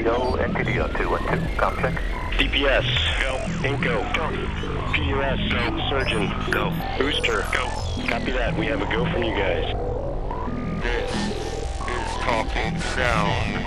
NTDO, NTDO 212, com check. DPS, go. Inco, go. PUS, go. Surgeon, go. Booster, go. Copy that. We have a go from you guys. This is Talking Sound.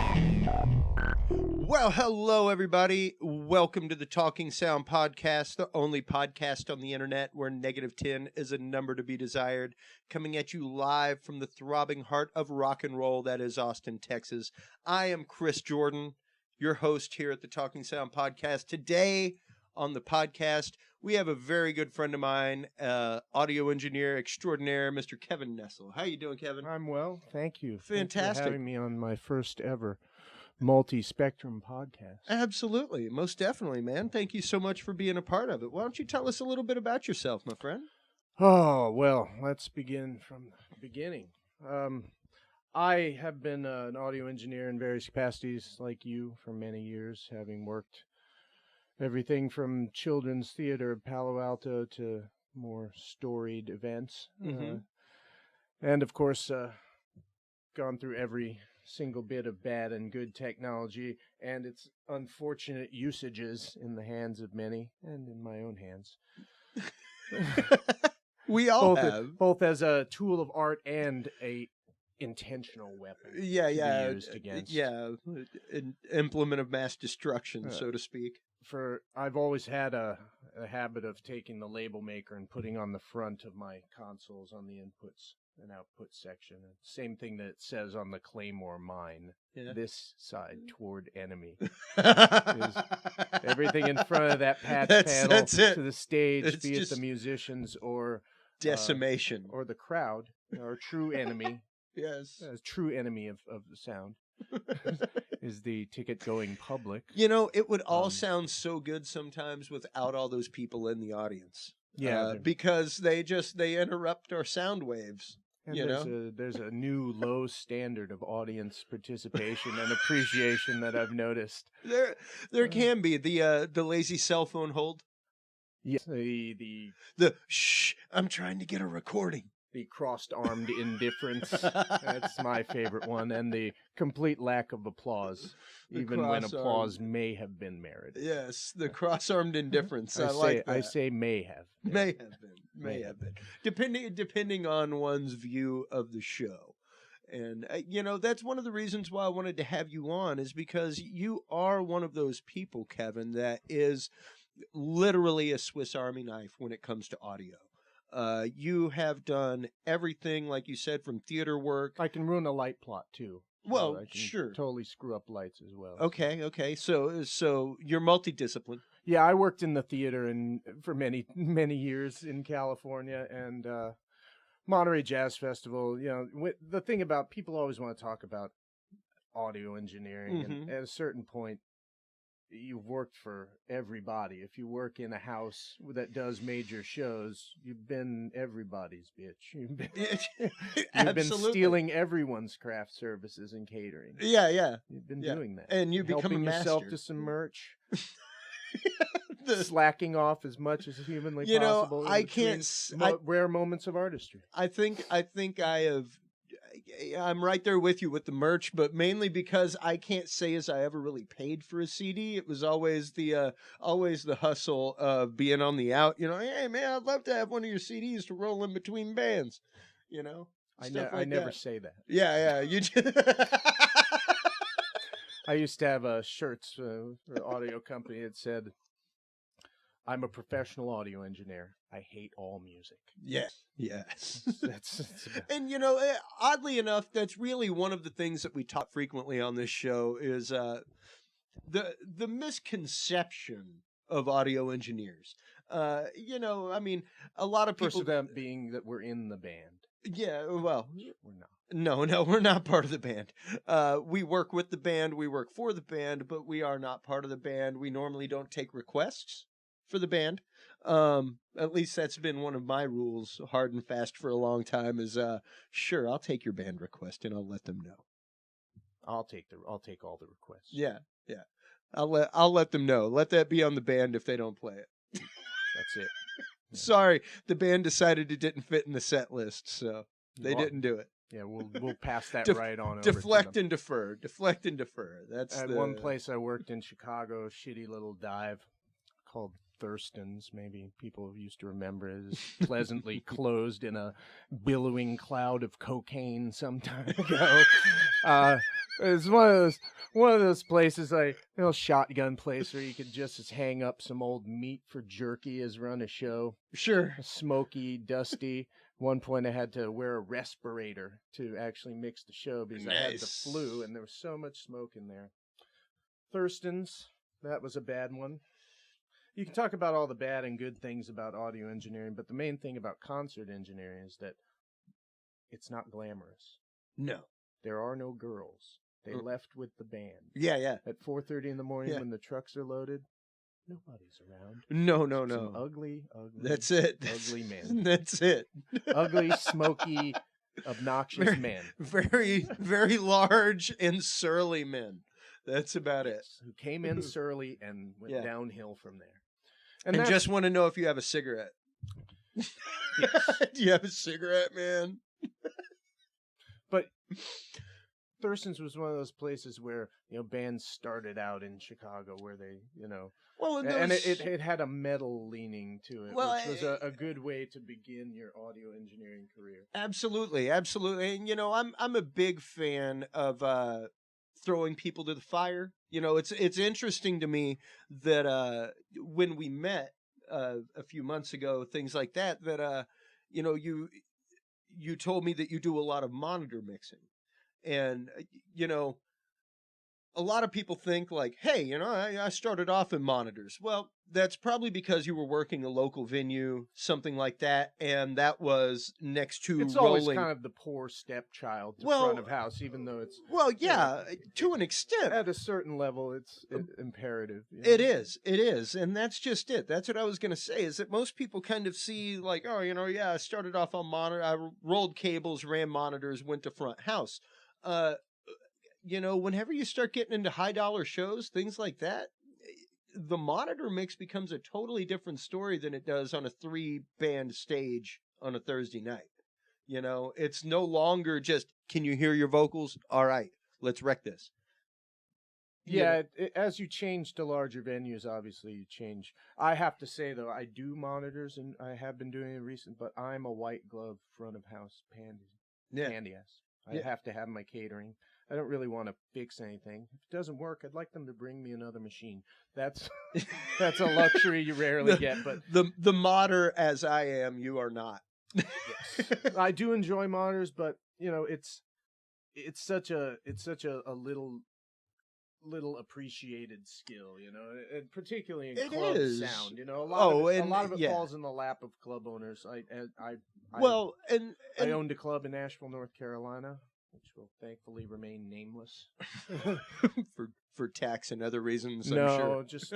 Well, hello, everybody. Welcome to the Talking Sound podcast, the only podcast on the internet where -10 is a number to be desired. Coming at you live from the throbbing heart of rock and roll, that is Austin, Texas. I am Chris Jordan, your host here at the Talking Sound podcast. Today on the podcast, we have a very good friend of mine, audio engineer extraordinaire, Mr. Kevin Nessle. How you doing, Kevin? I'm well, thank you. Fantastic. Thanks for having me on my first ever multi-spectrum podcast. Absolutely. Most definitely, man. Thank you so much for being a part of it. Why don't you tell us a little bit about yourself, my friend? Oh, well, let's begin from the beginning. I have been an audio engineer in various capacities like you for many years, having worked everything from children's theater of Palo Alto to more storied events. And, of course, gone through every single bit of bad and good technology and its unfortunate usages in the hands of many and in my own hands. We all have. Both as a tool of art and a intentional weapon. To be used against. An implement of mass destruction, so to speak. I've always had a habit of taking the label maker and putting on the front of my consoles on the inputs and output section. Same thing that it says on the Claymore mine. Yeah. This side toward enemy. Everything in front of that patch panel to the stage, be it the musicians or decimation or the crowd, our true enemy. Yes, true enemy of the sound. Is the ticket going public. You know, it would all sound so good sometimes without all those people in the audience. Yeah, because they interrupt our sound waves. And there's a new low standard of audience participation and appreciation that I've noticed. There can be the lazy cell phone hold. Yes, the shh, I'm trying to get a recording. The crossed-armed indifference. That's my favorite one. And the complete lack of applause, even when applause may have been merited. Yes, the cross-armed indifference. I like that. I say may have. May have been. Depending on one's view of the show. And, that's one of the reasons why I wanted to have you on, is because you are one of those people, Kevin, that is literally a Swiss Army knife when it comes to audio. You have done everything, like you said, from theater work. I can ruin a light plot, too. Well, I can sure. Totally screw up lights as well. Okay. So you're multidisciplined. Yeah, I worked in the theater for many, many years in California and Monterey Jazz Festival. The thing about people always want to talk about audio engineering, and at a certain point, you've worked for everybody. If you work in a house that does major shows, you've been everybody's bitch. You've been stealing everyone's craft services and catering. Yeah. You've been doing that. And you become a master. Helping yourself to some merch. Slacking off as much as humanly possible. I can't. Rare moments of artistry. I think I'm right there with you with the merch, but mainly because I can't say as I ever really paid for a CD. It was always the hustle of being on the out. Hey man, I'd love to have one of your CDs to roll in between bands. I never say that. Yeah. You. I used to have shirts for an audio company that said, "I'm a professional audio engineer. I hate all music." Yes. That's and oddly enough, that's really one of the things that we talk frequently on this show is the misconception of audio engineers. A lot of people. First of them being that we're in the band. Yeah, well, we're not. No, we're not part of the band. We work with the band, we work for the band, but we are not part of the band. We normally don't take requests for the band. At least that's been one of my rules, hard and fast for a long time, is sure, I'll take your band request and I'll let them know. I'll take all the requests. Yeah. I'll let them know. Let that be on the band if they don't play it. That's it. Yeah. Sorry, the band decided it didn't fit in the set list, so they didn't do it. Yeah, we'll pass that right on over Deflect to and defer. Deflect and defer. That's At the one place I worked in Chicago, shitty little dive called Thurston's. Maybe people used to remember it as pleasantly closed in a billowing cloud of cocaine some time ago. It's one of those places, like shotgun place where you could just hang up some old meat for jerky as run a show. sure. Smoky, dusty. One point I had to wear a respirator to actually mix the show because I had the Nice. flu and there was so much smoke in there. Thurston's, that was a bad one. You can talk about all the bad and good things about audio engineering, but the main thing about concert engineering is that it's not glamorous. No. There are no girls. They left with the band. Yeah. At 4:30 in the morning Yeah. when the trucks are loaded, nobody's around. No. Some ugly. That's it. Ugly men. That's it. Ugly, smoky, obnoxious men. Very, very large and surly men. That's about it. Who came in surly and went downhill from there. And that's- just want to know if you have a cigarette. Do you have a cigarette, man? But Thurston's was one of those places where bands started out in Chicago, where they Well, and it had a metal leaning to it, Well, which was a good way to begin your audio engineering career. absolutely. And I'm a big fan of throwing people to the fire. It's interesting to me that when we met a few months ago, things like that you told me that you do a lot of monitor mixing. And, a lot of people think like, hey, I started off in monitors. Well, that's probably because you were working a local venue, something like that. And that was next to It's rolling. always kind of the poor stepchild to Well, front of house, even though it's Well, yeah, to an extent. at a certain level, it's imperative. It is. And that's just it. That's what I was going to say, is that most people kind of see like, oh, I started off on monitor. I rolled cables, ran monitors, went to front house. Whenever you start getting into high dollar shows, things like that, the monitor mix becomes a totally different story than it does on a 3-band stage on a Thursday night. It's no longer just, can you hear your vocals? All right, let's wreck this. Yeah, as you change to larger venues, obviously you change. I have to say, though, I do monitors, and I have been doing it recent, but I'm a white glove front of house pandy ass. I have to have my catering. I don't really want to fix anything. If it doesn't work, I'd like them to bring me another machine. That's a luxury you rarely get. But the modder as I am, you are not. Yes. I do enjoy monitors, but it's such a little appreciation skill, and particularly in club sound. A lot of it falls in the lap of club owners. I owned a club in Asheville, North Carolina, which will thankfully remain nameless for tax and other reasons. I'm no, sure. just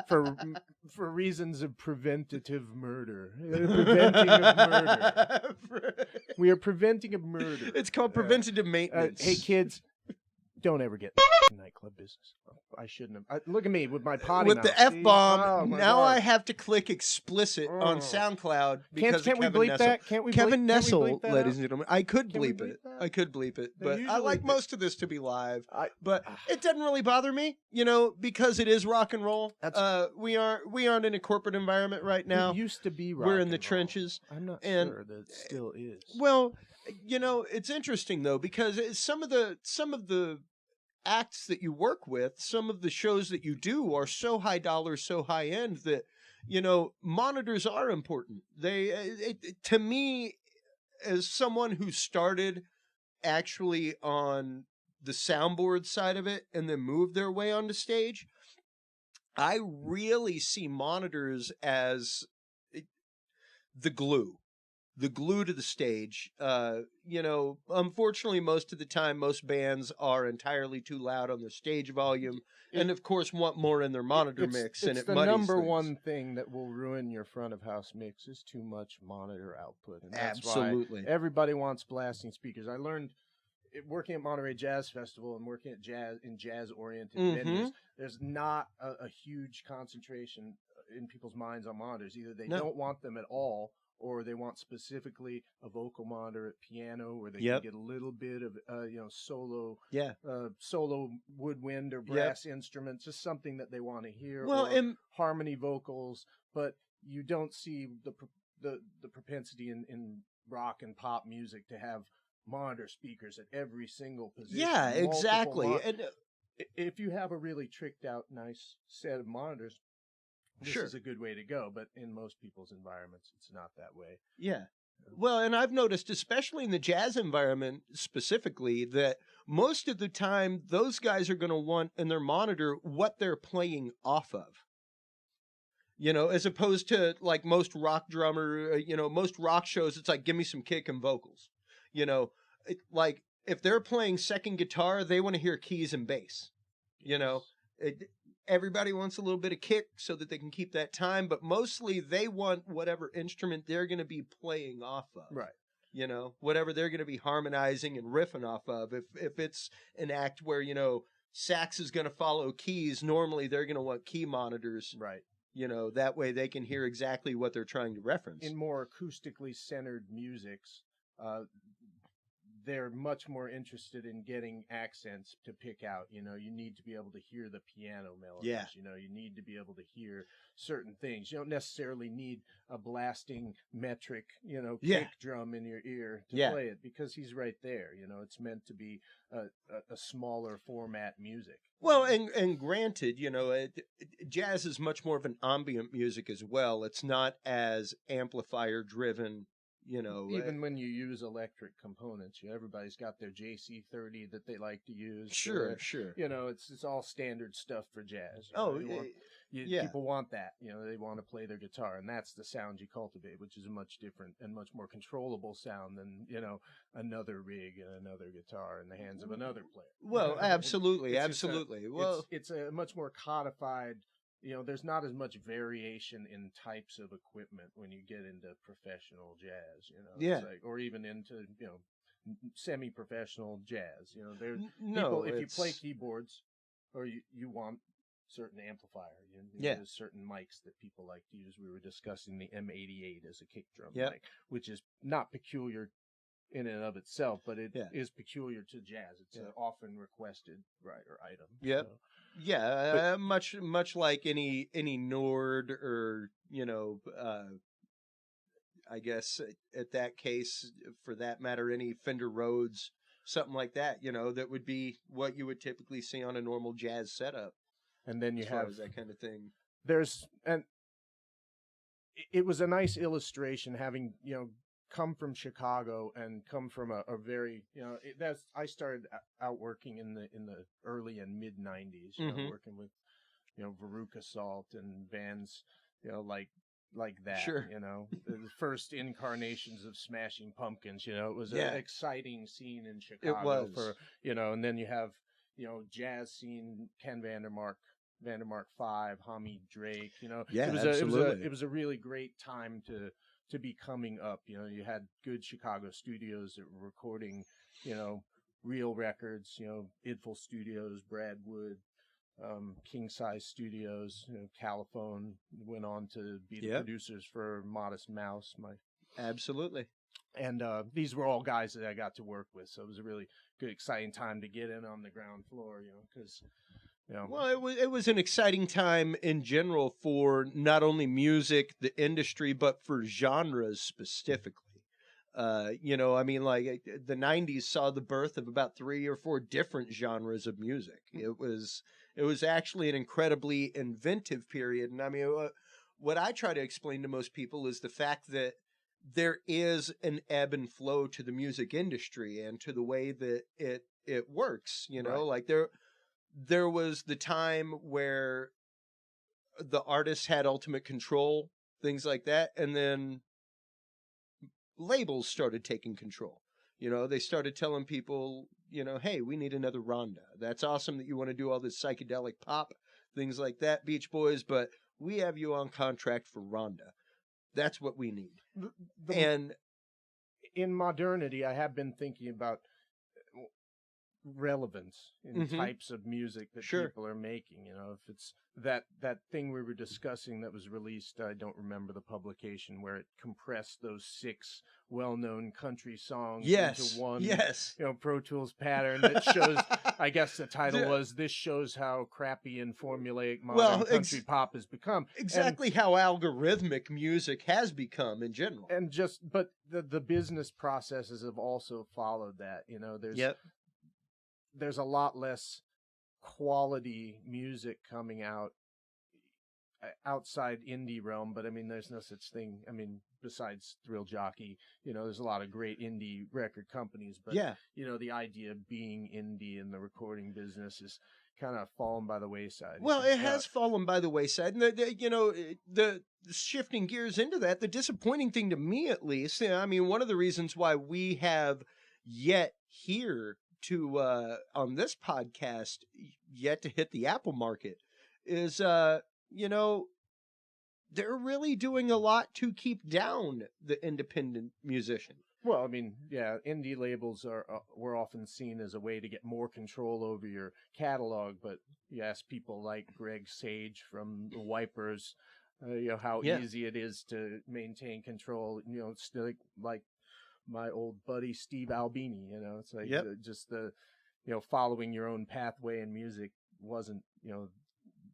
for reasons of preventative murder. Preventing of murder. We are preventing a murder. It's called preventative maintenance. Hey kids, don't ever get in nightclub business. I shouldn't have. Look at me with my potty with mouth. the F-bomb. Oh, my now God. I have to click explicit on SoundCloud because Can't we of Kevin bleep Nessle. that? Can't we Kevin bleep, can't we Nessle, bleep that ladies out? and gentlemen. I could Can we bleep bleep it. that? I could bleep it. They But I usually like do. most of this to be live. But Ah. it doesn't really bother me, because it is rock and roll. We aren't in a corporate environment right now. It used to be rock We're in and the roll. trenches. I'm not and- sure that it still is. Well, it's interesting though, because some of the acts that you work with, some of the shows that you do are so high dollar, so high end that monitors are important. To me, as someone who started actually on the soundboard side of it and then moved their way onto stage, I really see monitors as the glue to the stage. Unfortunately, most of the time, most bands are entirely too loud on their stage volume, and of course want more in their monitor mix. And It's it the muddies number things. one thing that will ruin your front of house mix is too much monitor output. And that's Absolutely. why everybody wants blasting speakers. I learned working at Monterey Jazz Festival and working at jazz-oriented venues. There's not a huge concentration in people's minds on monitors. Either they don't want them at all, or they want specifically a vocal monitor at piano where they Yep. can get a little bit of solo Yeah. solo woodwind or brass instruments, just something that they want to hear, Well, or and harmony vocals, but you don't see the propensity in rock and pop music to have monitor speakers at every single position. yeah, multiple exactly. And if you have a really tricked out nice set of monitors, this sure. is a good way to go, but in most people's environments it's not that way. Yeah. Well, and I've noticed, especially in the jazz environment specifically, that most of the time those guys are going to want in their monitor what they're playing off of. As opposed to like most rock drummer, most rock shows, it's like, give me some kick and vocals. Like if they're playing second guitar, they want to hear keys and bass. Everybody wants a little bit of kick so that they can keep that time, but mostly they want whatever instrument they're going to be playing off of. Right. Whatever they're going to be harmonizing and riffing off of. If it's an act where, sax is going to follow keys, normally they're going to want key monitors. Right. That way they can hear exactly what they're trying to reference. In more acoustically centered musics, they're much more interested in getting accents to pick out. You need to be able to hear the piano melodies. Yeah. You need to be able to hear certain things. You don't necessarily need a blasting metric, kick drum in your ear to play it, because he's right there. It's meant to be a smaller format music. Well, and granted, jazz is much more of an ambient music as well. It's not as amplifier driven. Even when you use electric components, everybody's got their JC30 that they like to use. Sure. It's all standard stuff for jazz. People want that. They want to play their guitar, and that's the sound you cultivate, which is a much different and much more controllable sound than another rig and another guitar in the hands of another player. Well, absolutely. Well, it's a much more codified. There's not as much variation in types of equipment when you get into professional jazz, It's like, or even into, semi-professional jazz, if you play keyboards or you want certain amplifier, there's certain mics that people like to use. We were discussing the M88 as a kick drum mic, which is not peculiar in and of itself, but it is peculiar to jazz. It's an often requested item. Yep. So. Yeah, much like any Nord or I guess at that case, for that matter, any Fender Rhodes, something like that. That would be what you would typically see on a normal jazz setup. And then you have that kind of thing. It was a nice illustration having come from Chicago and come from a very I started out working in the early and mid 90s, working with Veruca Salt and bands like that. Sure. The first incarnations of Smashing Pumpkins. It was an exciting scene in Chicago. It was. For and then you have jazz scene, Ken Vandermark 5, Hamid Drake. Absolutely. It was a really great time to be coming up. You had good Chicago studios that were recording, real records, Idful Studios, Brad Wood, King Size Studios, Caliphone went on to be the producers for Modest Mouse. Absolutely. And these were all guys that I got to work with. So it was a really good, exciting time to get in on the ground floor, because Well, it was an exciting time in general for not only music, the industry, but for genres specifically. The 90s saw the birth of about 3 or 4 different genres of music. It was actually an incredibly inventive period. And what I try to explain to most people is the fact that there is an ebb and flow to the music industry and to the way that it works. Like there was the time where the artists had ultimate control, things like that, and then labels started taking control. They started telling people, hey, we need another Rhonda. That's awesome that you want to do all this psychedelic pop, things like that, Beach Boys, but we have you on contract for Rhonda. That's what we need. And in modernity, I have been thinking about relevance in Mhm. types of music that Sure. people are making. You know, if it's that thing we were discussing that was released, I don't remember the publication, where it compressed those 6 well-known country songs Yes. into one, Yes. Pro Tools pattern that shows. I guess the title Yeah. was "This Shows How Crappy and Formulaic Modern Well, Country Pop Has Become." Exactly how algorithmic music has become in general. But the business processes have also followed that. You know, Yep. there's a lot less quality music coming out outside indie realm, but I mean, there's no such thing. I mean, besides Thrill Jockey, there's a lot of great indie record companies, but Yeah. the idea of being indie in the recording business is kind of fallen by the wayside. Well, it has fallen by the wayside, and the shifting gears into that. The disappointing thing to me, at least, I mean, one of the reasons why we have yet here to on this podcast yet to hit the Apple market is they're really doing a lot to keep down the independent musician. Well, I mean, yeah, indie labels were often seen as a way to get more control over your catalog, but you ask people like Greg Sage from the Wipers, how easy it is to maintain control. It's like my old buddy Steve Albini. It's like just the following your own pathway in music wasn't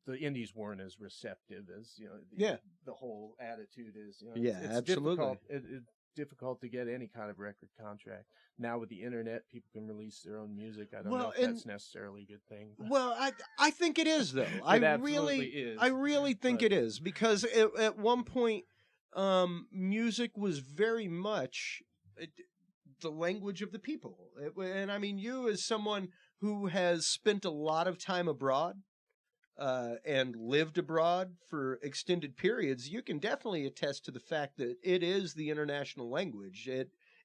the indies weren't as receptive as the whole attitude is. It's absolutely. It's difficult to get any kind of record contract now with the internet. People can release their own music. I don't know if that's necessarily a good thing. But. Well, I think it is, though. It absolutely is. I really think it is, because at one point, music was very much the language of the people. And I mean, you as someone who has spent a lot of time abroad and lived abroad for extended periods, you can definitely attest to the fact that it is the international language.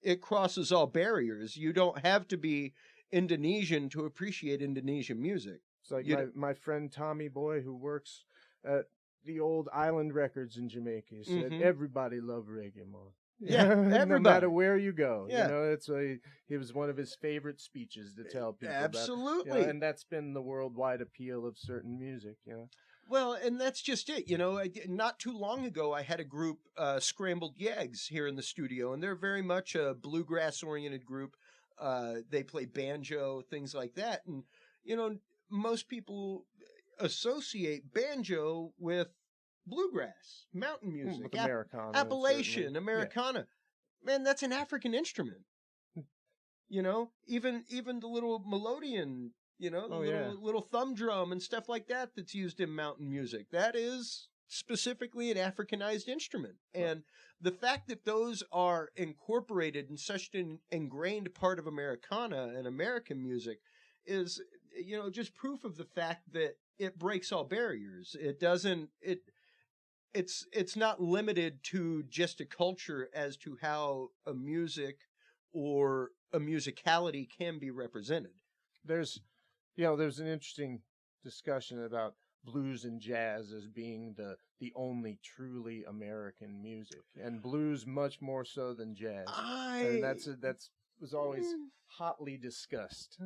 It crosses all barriers. You don't have to be Indonesian to appreciate Indonesian music. It's like my friend Tommy Boy, who works at the old Island Records in Jamaica, said everybody loved Reggae Man. Yeah, everybody. No matter where you go. Yeah. It was one of his favorite speeches to tell people. Absolutely. About, and that's been the worldwide appeal of certain music. Well, and that's just it. Not too long ago, I had a group, Scrambled Yags, here in the studio, and they're very much a bluegrass-oriented group. They play banjo, things like that. And, most people associate banjo with bluegrass, mountain music, with Americana, Appalachian, Americana. Yeah. Man, that's an African instrument. Even the little melodeon, little thumb drum and stuff like that that's used in mountain music. That is specifically an Africanized instrument. And the fact that those are incorporated in such an ingrained part of Americana and American music is, just proof of the fact that it breaks all barriers. It doesn't, it's not limited to just a culture as to how a music or a musicality can be represented. There's an interesting discussion about blues and jazz as being the only truly American music, and blues much more so than jazz. And that's was always hotly discussed.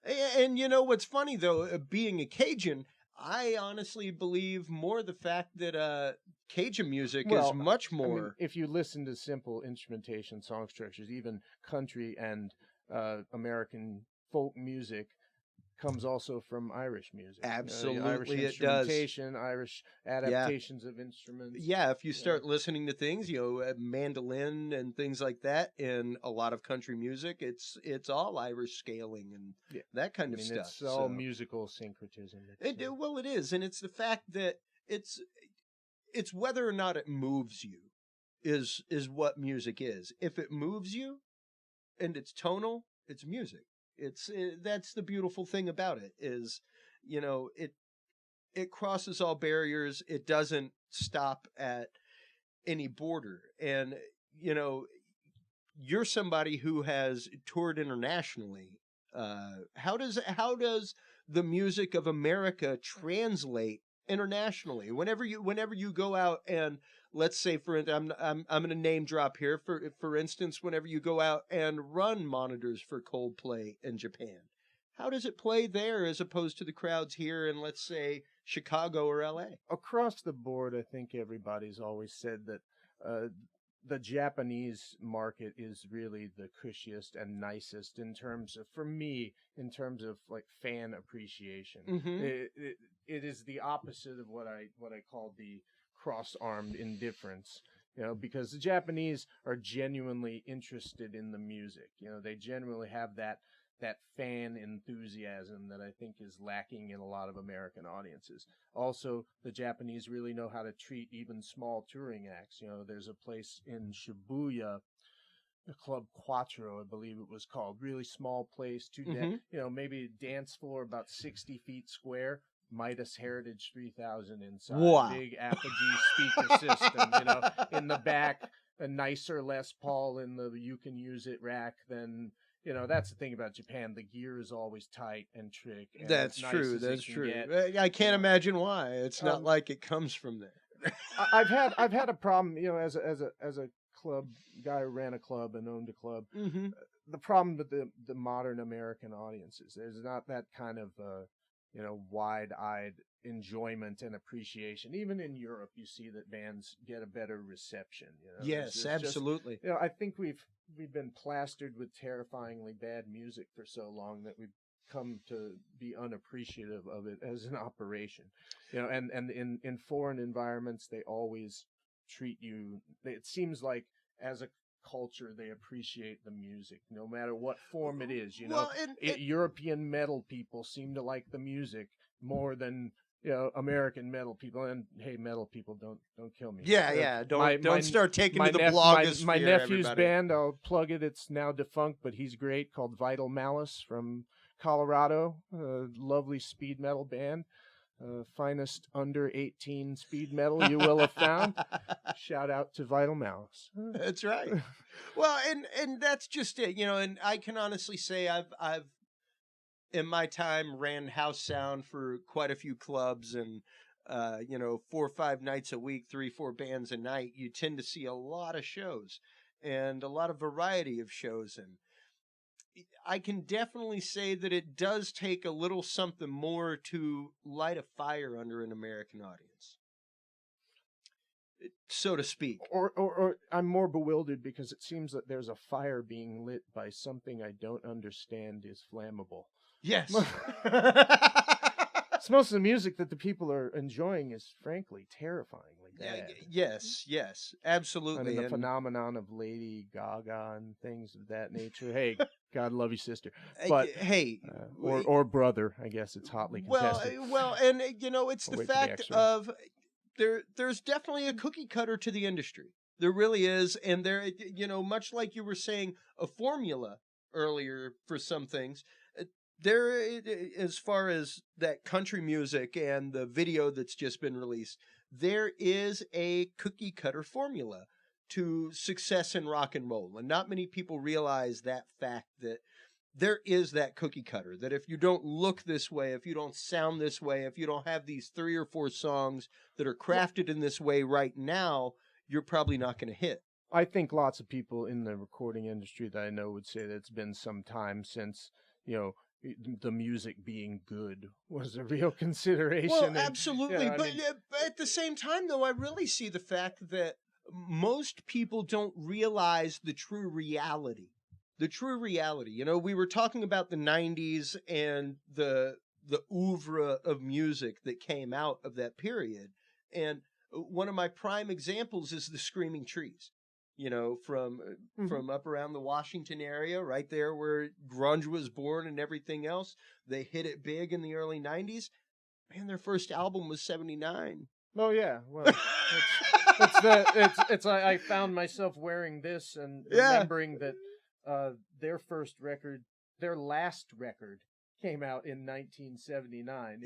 And what's funny though, being a Cajun, I honestly believe more the fact that Cajun music is much more. I mean, if you listen to simple instrumentation, song structures, even country and American folk music comes also from Irish music. Absolutely, Irish it instrumentation, does. Irish adaptations of instruments. Yeah, if you start listening to things, mandolin and things like that, in a lot of country music, it's all Irish scaling and that kind of stuff. It's all musical syncretism. Well, it is, and it's the fact that it's whether or not it moves you is what music is. If it moves you and it's tonal, it's music. That's the beautiful thing about it is, it crosses all barriers. It doesn't stop at any border. And, you're somebody who has toured internationally. How does the music of America translate internationally? Whenever you go out and, let's say, I'm going to name drop here. For instance, whenever you go out and run monitors for Coldplay in Japan, How does it play there as opposed to the crowds here in, let's say, Chicago or LA? Across the board, I think everybody's always said that the Japanese market is really the cushiest and nicest in terms of, for me, in terms of like fan appreciation. It is the opposite of what I call the cross-armed indifference. Because the Japanese are genuinely interested in the music. They genuinely have that fan enthusiasm that I think is lacking in a lot of American audiences. Also, the Japanese really know how to treat even small touring acts. There's a place in Shibuya, the Club Quattro, I believe it was called. Really small place, maybe a dance floor about 60 feet square. Midas Heritage 3000 inside. Wow. Big Apogee speaker system, in the back, a nicer Les Paul in the you can use it rack than, that's the thing about Japan. The gear is always tight and trick. And That's nice true. as That's it can true. get. I can't imagine why. It's not like it comes from there. I've had a problem, as a club guy who ran a club and owned a club. The problem with the modern American audiences, there's not that kind of wide-eyed enjoyment and appreciation. Even in Europe, you see that bands get a better reception. Yes, absolutely. I think we've been plastered with terrifyingly bad music for so long that we've come to be unappreciative of it as an operation. And in foreign environments, they always treat you. It seems like as a culture they appreciate the music no matter what form it is. European metal people seem to like the music more than American metal people. And hey, metal people, don't kill me. Don't start taking to the blogosphere. My nephew's everybody. band, I'll plug it, it's now defunct, but he's great, called Vital Malice from Colorado. Lovely speed metal band. Finest under 18 speed metal you will have found. Shout out to Vital Malice. That's right. Well, and that's just it, and I can honestly say I've in my time ran house sound for quite a few clubs, and 4 or 5 nights a week, 3-4 bands a night. You tend to see a lot of shows and a lot of variety of shows, and I can definitely say that it does take a little something more to light a fire under an American audience, so to speak. Or I'm more bewildered because it seems that there's a fire being lit by something I don't understand is flammable. Yes. It's most of the music that the people are enjoying is frankly terrifyingly bad. Yes, absolutely. I mean, the phenomenon of Lady Gaga and things of that nature. Hey, God love you, sister. But or brother, I guess it's hotly contested. Well, and it's the fact of there's definitely a cookie cutter to the industry. There really is, and there, much like you were saying, a formula earlier for some things. There, as far as that country music and the video that's just been released, there is a cookie cutter formula to success in rock and roll. And not many people realize that fact, that there is that cookie cutter, that if you don't look this way, if you don't sound this way, if you don't have these 3 or 4 songs that are crafted in this way right now, you're probably not going to hit. I think lots of people in the recording industry that I know would say that it's been some time since, the music being good was a real consideration. Well, absolutely. But at the same time, though, I really see the fact that most people don't realize the true reality. The true reality. We were talking about the 90s and the oeuvre of music that came out of that period. And one of my prime examples is the Screaming Trees. From up around the Washington area, right there where grunge was born and everything else. They hit it big in the early 90s. Man, their first album was 79. Oh, yeah. Well, I found myself wearing this and remembering that their first record, their last record, came out in 1979.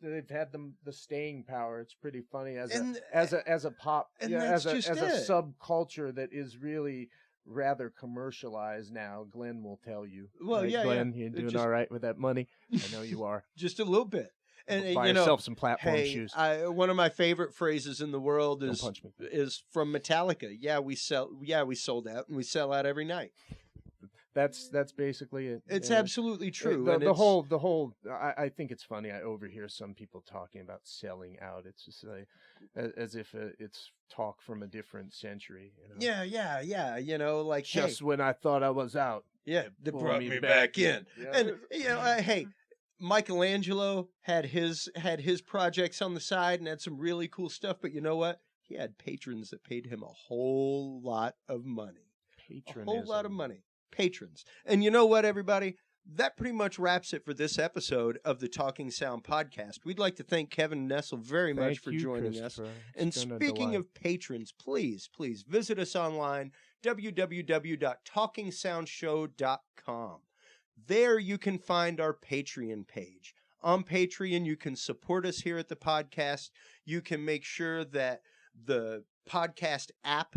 They've had the staying power. It's pretty funny as a pop, as a subculture that is really rather commercialized now. Glenn will tell you. Well, right, Glenn, you're doing all right with that money. I know you are. Just a little bit. And buy yourself some platform shoes. One of my favorite phrases in the world is from Metallica. We sold out, and we sell out every night. That's basically it. It's absolutely true. The and whole. I think it's funny. I overhear some people talking about selling out. It's just like, as if it's talk from a different century. You know? Yeah. You know, like Just when I thought I was out. Yeah, they pull brought me me back back in. Yeah. And you know, hey, Michelangelo had his projects on the side and had some really cool stuff, but you know what? He had patrons that paid him a whole lot of money. A whole lot of money. Patrons. And you know what, everybody? That pretty much wraps it for this episode of the Talking Sound podcast. We'd like to thank Kevin Nessle very much for joining us. And speaking of patrons, please visit us online, www.talkingsoundshow.com. There you can find our Patreon page. On Patreon, you can support us here at the podcast. You can make sure that the podcast app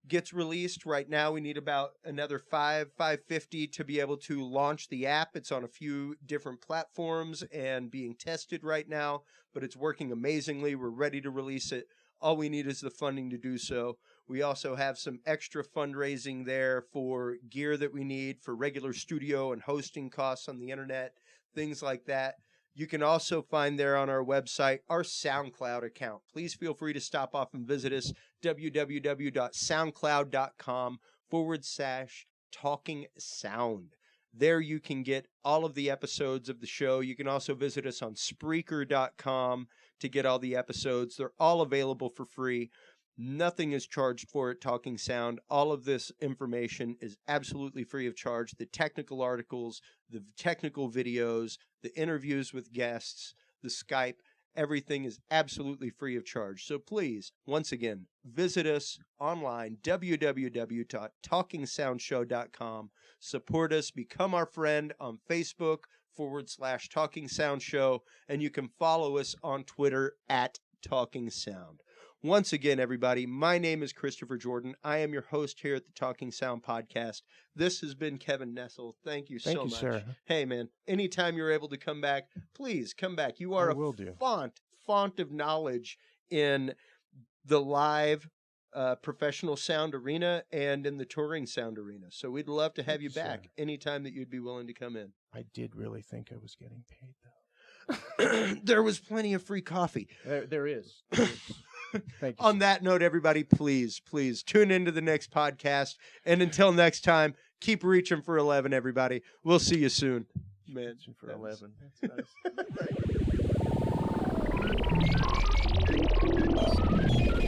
gets released. Right now, we need about another $550 to be able to launch the app. It's on a few different platforms and being tested right now, but it's working amazingly. We're ready to release it. All we need is the funding to do so. We also have some extra fundraising there for gear that we need for regular studio and hosting costs on the internet, things like that. You can also find there on our website our SoundCloud account. Please feel free to stop off and visit us, www.soundcloud.com/Talking Sound. There you can get all of the episodes of the show. You can also visit us on Spreaker.com to get all the episodes. They're all available for free. Nothing is charged for it, Talking Sound. All of this information is absolutely free of charge. The technical articles, the technical videos, the interviews with guests, the Skype, everything is absolutely free of charge. So please, once again, visit us online, www.talkingsoundshow.com. Support us, become our friend on Facebook /Talking Sound Show, and you can follow us on Twitter @Talking Sound. Once again, everybody, my name is Christopher Jordan. I am your host here at the Talking Sound podcast. This has been Kevin Nessle. Thank you so much. Sir. Hey, man, anytime you're able to come back, please come back. You are font of knowledge in the live professional sound arena and in the touring sound arena. So we'd love to have you back anytime that you'd be willing to come in. I did really think I was getting paid, though. There was plenty of free coffee. There is. Thank you. On that note, everybody, please tune into the next podcast. And until next time, keep reaching for 11, everybody. We'll see you soon. Man, reaching for 11. That's nice.